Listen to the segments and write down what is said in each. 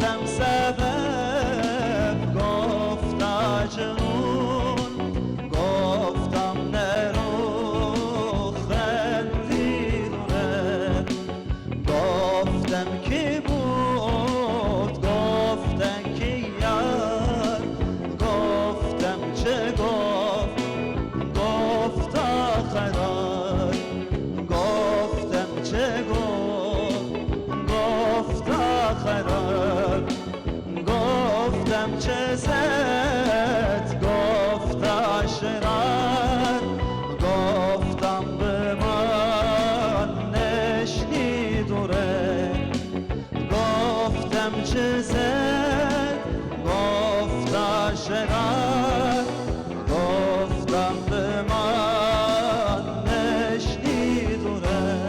گفتم سبب گفتا جنون گفتم نرو خندی دوره گفتم کی بود گفتن کی یار گفتم چه گفت گفتا قرار گفتم چه گفت گفتا قرار گفتم چه زد گفتا شرار گفتم به من نشنی دوره گفتم چه زد گفتا شرار گفتم به من نشنی دوره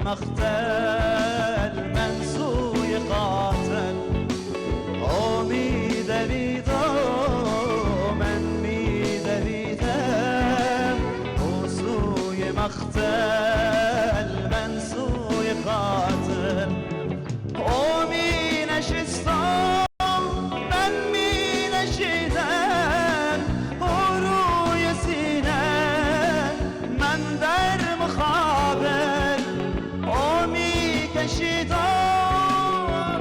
مختل من سوی قاتل امید من میدویدم او سوی مختل من سوی قاتل او می نشستم من می نشیدم او روی سینه من در مخابل او می کشیدم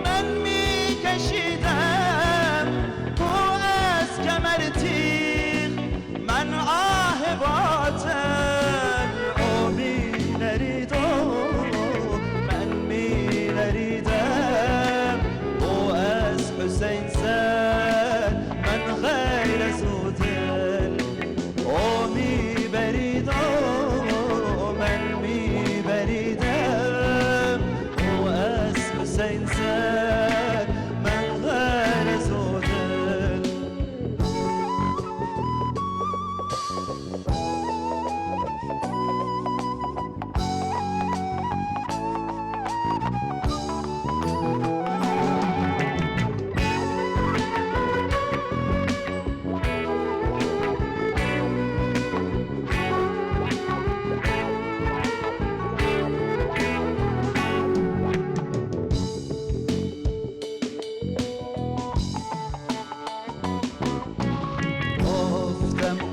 من می کشیدم او از کمر تیغ من آه باطل او می نریدم من می نریدم او از حسین زد من غیر زودل او می بریدم من می بریدم او از حسین زد من غیر زودل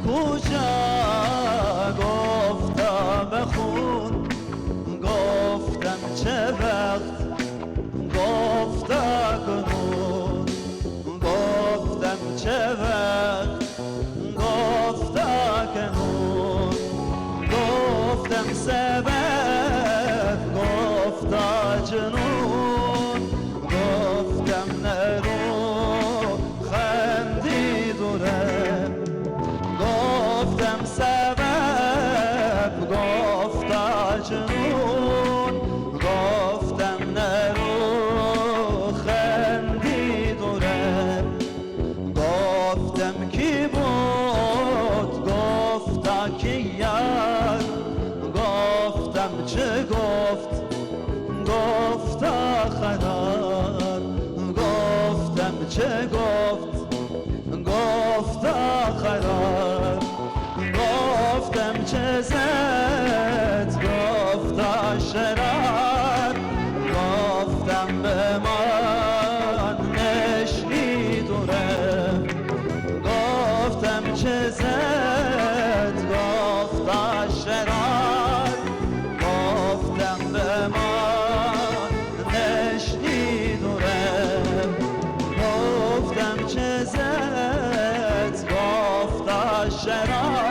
کجا گفتم بخون گفتم چه وقت گفتا کنون گفتم چه وقت گفتا کنون گفتم سبب گفتا جنون گفتم نرو خندی دوره گفتم سبب گفتا جنون گفتم نرو خندی دوره گفتم کی بود گفتا کی یار گفتم چه گفت گفتا قرار گفتم چه گفت گفتا قرار گفتم چه زد گفتا شرار گفتم به من نشنی دوره گفتم چه زد گفتا شرار گفتم به من نشنی دوره گفتم چه زد گفتا شرار